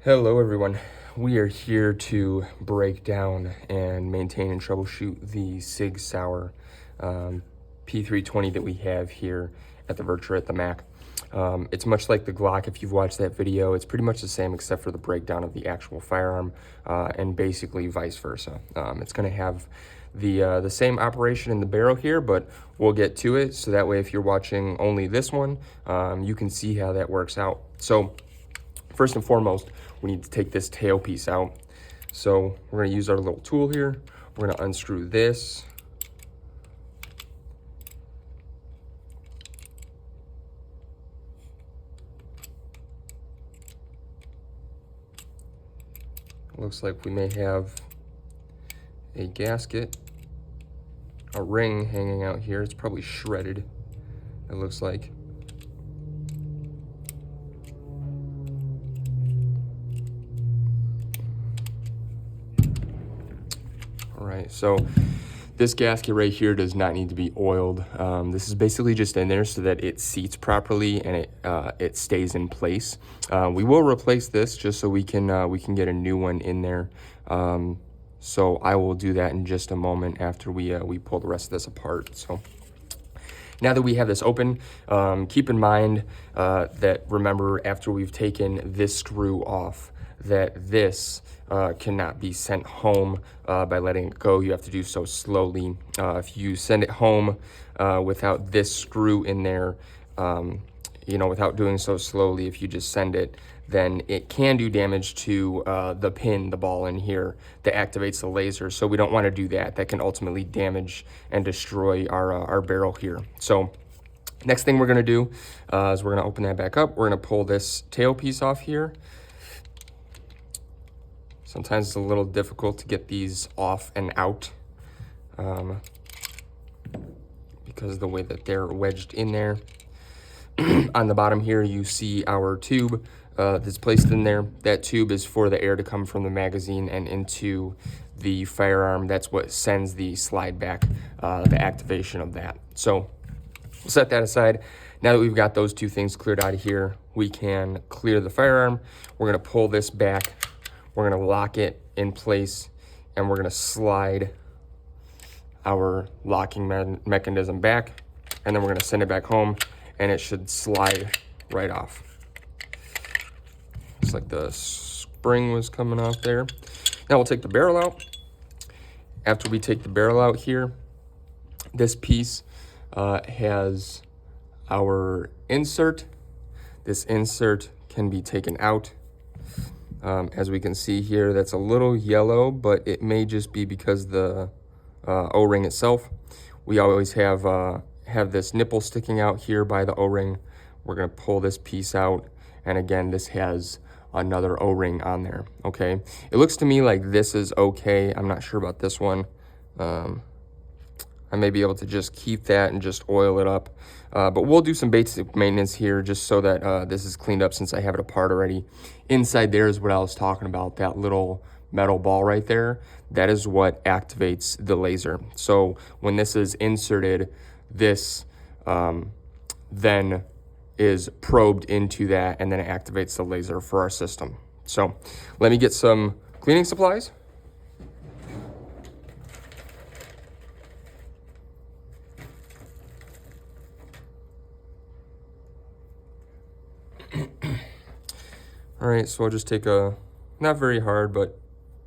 Hello everyone, we are here to break down and maintain and troubleshoot the Sig Sauer P320 that we have here at the Virtua at the Mac. It's much like the Glock. If you've watched that video, it's pretty much the same except for the breakdown of the actual firearm and basically vice versa. It's going to have the same operation in the barrel here, but we'll get to it so that way if you're watching only this one, you can see how that works out. So first and foremost, we need to take this tail piece out. So we're going to use our little tool here. We're going to unscrew this. It looks like we may have a gasket, a ring hanging out here. It's probably shredded, it looks like. All right, so this gasket right here does not need to be oiled. This is basically just in there so that it seats properly and it stays in place. We will replace this just so we can get a new one in there. So I will do that in just a moment after we pull the rest of this apart. So now that we have this open, keep in mind that remember after we've taken this screw off, that this cannot be sent home by letting it go. You have to do so slowly. If you send it home without this screw in there, without doing so slowly, if you just send it, then it can do damage to the pin, the ball in here that activates the laser. So we don't want to do that. That can ultimately damage and destroy our barrel here. So next thing we're going to do is we're going to open that back up. We're going to pull this tail piece off here. Sometimes it's a little difficult to get these off and out because of the way that they're wedged in there. On the bottom here, you see our tube that's placed in there. That tube is for the air to come from the magazine and into the firearm. That's what sends the slide back, the activation of that. So we'll set that aside. Now that we've got those two things cleared out of here, we can clear the firearm. We're gonna pull this back. We're gonna lock it in place and we're gonna slide our locking mechanism back, and then we're gonna send it back home and it should slide right off. Looks like the spring was coming off there. Now we'll take the barrel out. After we take the barrel out here, this piece has our insert. This insert can be taken out. As we can see here, that's a little yellow, but it may just be because the O-ring itself. We always have this nipple sticking out here by the O-ring. We're gonna pull this piece out, and again, this has another O-ring on there, okay? It looks to me like this is okay. I'm not sure about this one. I may be able to just keep that and just oil it up. But we'll do some basic maintenance here just so that this is cleaned up since I have it apart already. Inside there is what I was talking about, that little metal ball right there. That is what activates the laser. So when this is inserted, this then is probed into that and then it activates the laser for our system. So let me get some cleaning supplies. All right, so I'll just take not very hard, but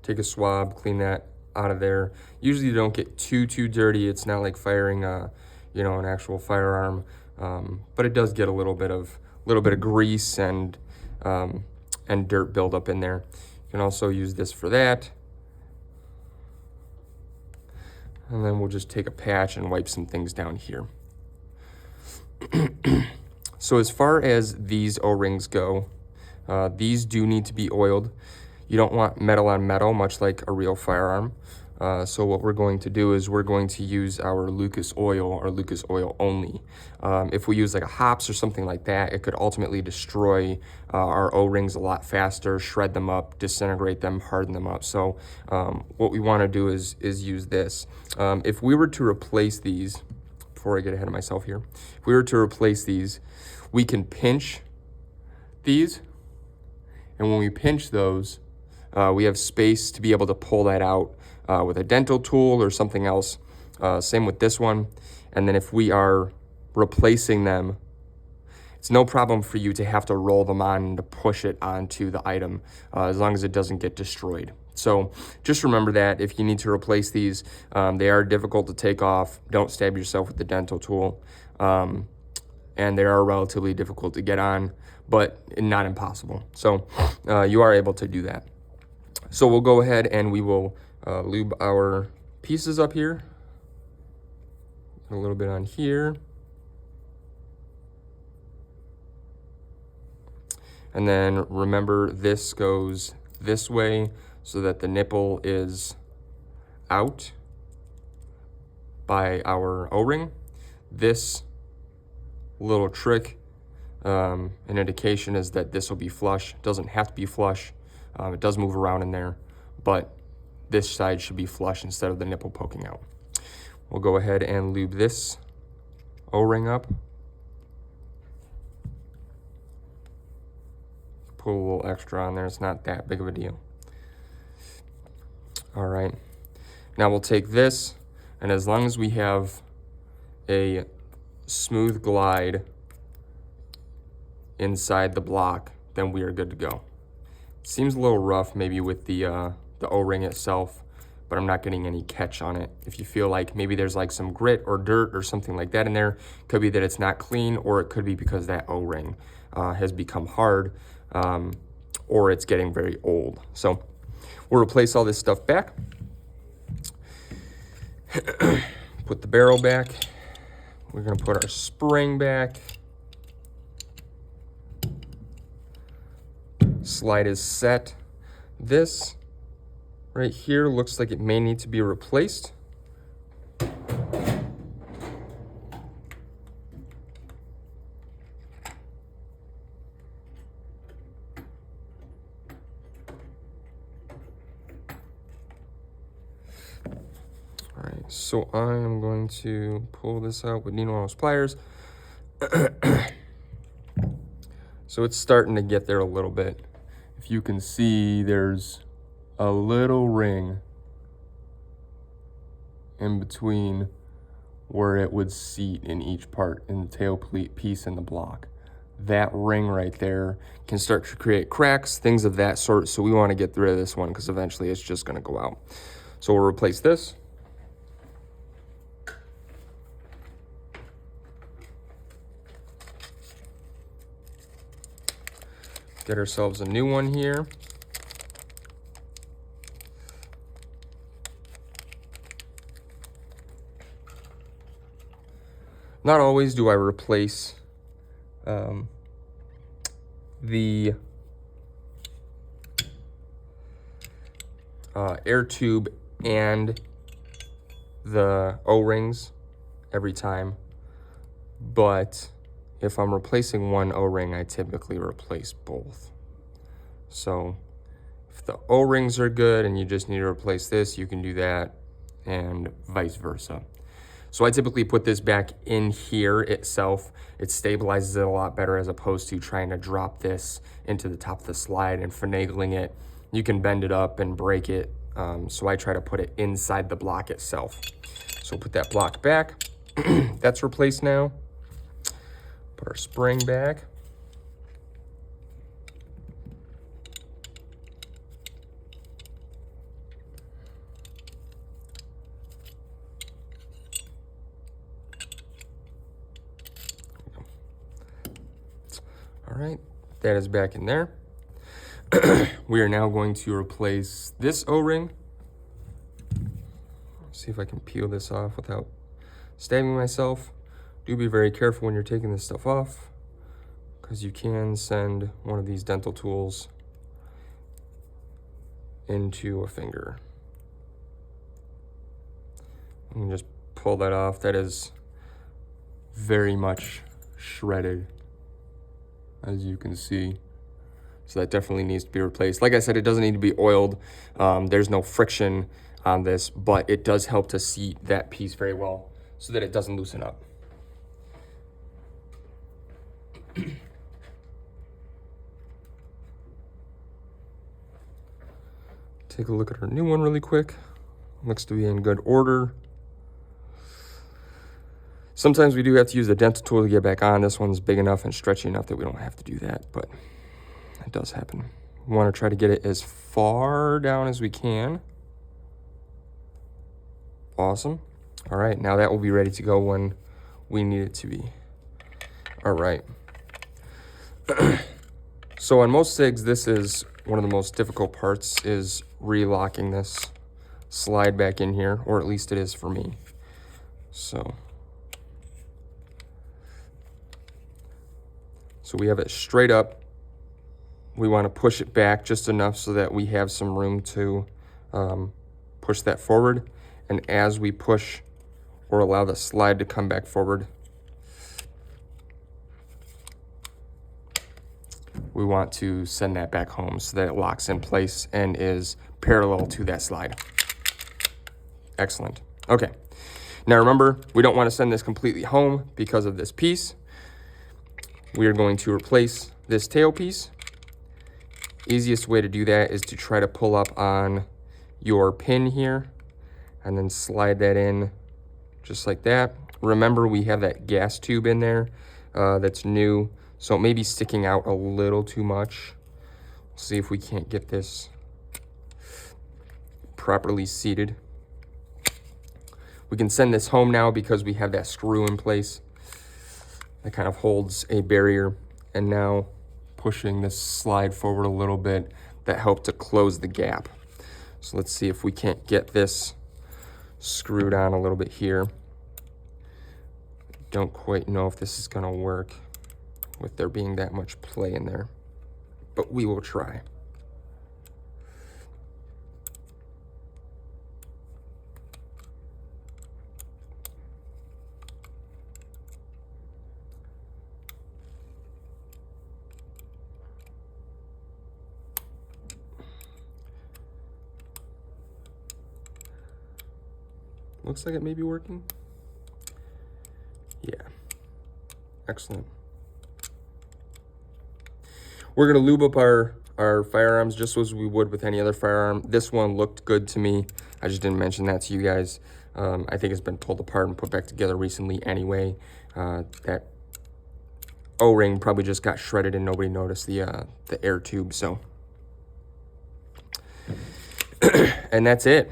take a swab, clean that out of there. Usually you don't get too dirty. It's not like firing an actual firearm, but it does get a little bit of grease and dirt buildup in there. You can also use this for that. And then we'll just take a patch and wipe some things down here. So as far as these O-rings go, these do need to be oiled. You don't want metal on metal, much like a real firearm. So what we're going to do is we're going to use our Lucas oil, or Lucas oil only. If we use like a hops or something like that, it could ultimately destroy our O-rings a lot faster, shred them up, disintegrate them, harden them up. So what we want to do is use this. If we were to replace these, before I get ahead of myself here, if we were to replace these, we can pinch these And when we pinch those, we have space to be able to pull that out with a dental tool or something else. Same with this one. And then if we are replacing them, it's no problem for you to have to roll them on and to push it onto the item as long as it doesn't get destroyed. So just remember that if you need to replace these, they are difficult to take off. Don't stab yourself with the dental tool. And they are relatively difficult to get on, but not impossible. So you are able to do that. So we'll go ahead and we will lube our pieces up here. A little bit on here. And then remember, this goes this way so that the nipple is out by our O-ring. This little trick, an indication is that this will be flush. It doesn't have to be flush. It does move around in there, but this side should be flush instead of the nipple poking out. We'll go ahead and lube this O-ring up. Put a little extra on there. It's not that big of a deal. All right. Now we'll take this, and as long as we have a smooth glide inside the block, then we are good to go. It seems a little rough maybe with the O-ring itself, but I'm not getting any catch on it. If you feel like maybe there's like some grit or dirt or something like that in there, could be that it's not clean, or it could be because that O-ring has become hard, or it's getting very old. So we'll replace all this stuff back. Put the barrel back. We're gonna put our spring back. Slide is set. This right here looks like it may need to be replaced. All right, so I am going to pull this out with needle nose pliers. So it's starting to get there a little bit. If you can see, there's a little ring in between where it would seat in each part, in the tail piece and the block. That ring right there can start to create cracks, things of that sort. So we want to get rid of this one because eventually it's just going to go out. So we'll replace this. Get ourselves a new one here. Not always do I replace the air tube and the O-rings every time, but if I'm replacing one O-ring, I typically replace both. So if the O-rings are good and you just need to replace this, you can do that, and vice versa. So I typically put this back in here itself. It stabilizes it a lot better as opposed to trying to drop this into the top of the slide and finagling it. You can bend it up and break it. So I try to put it inside the block itself. So we'll put that block back. That's replaced now. Put our spring back. All right, that is back in there. We are now going to replace this O-ring. See if I can peel this off without stabbing myself. Do be very careful when you're taking this stuff off, because you can send one of these dental tools into a finger. And just pull that off. That is very much shredded, as you can see. So that definitely needs to be replaced. Like I said, it doesn't need to be oiled. There's no friction on this, but it does help to seat that piece very well so that it doesn't loosen up. Take a look at our new one really quick. Looks to be in good order. Sometimes we do have to use the dental tool to get back on. This one's big enough and stretchy enough that we don't have to do that, but it does happen. We want to try to get it as far down as we can. Awesome. All right, now that will be ready to go when we need it to be. All right. So on most SIGs, this is one of the most difficult parts, is relocking this slide back in here, or at least it is for me. So we have it straight up. We want to push it back just enough so that we have some room to push that forward. And as we push or allow the slide to come back forward, we want to send that back home so that it locks in place and is parallel to that slide. Excellent. Okay. Now remember, we don't want to send this completely home because of this piece. We are going to replace this tail piece. Easiest way to do that is to try to pull up on your pin here and then slide that in just like that. Remember, we have that gas tube in there that's new, so it may be sticking out a little too much. See if we can't get this properly seated. We can send this home now because we have that screw in place that kind of holds a barrier, and now pushing this slide forward a little bit, that helped to close the gap. So let's see if we can't get this screwed on a little bit here. Don't quite know if this is gonna work with there being that much play in there, but we will try. Looks like it may be working. Yeah, excellent. We're gonna lube up our firearms just as we would with any other firearm. This one looked good to me. I just didn't mention that to you guys. I think it's been pulled apart and put back together recently anyway. That O-ring probably just got shredded and nobody noticed the air tube, so. And that's it.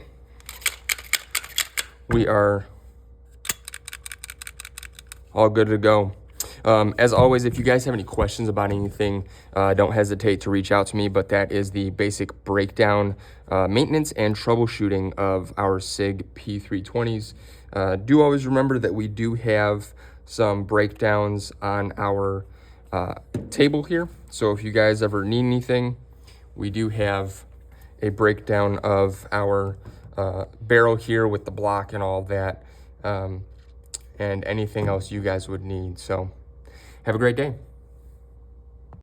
We are all good to go. As always, if you guys have any questions about anything, don't hesitate to reach out to me, but that is the basic breakdown, maintenance and troubleshooting of our SIG P320s. Do always remember that we do have some breakdowns on our table here. So if you guys ever need anything, we do have a breakdown of our barrel here with the block and all that, and anything else you guys would need. So have a great day.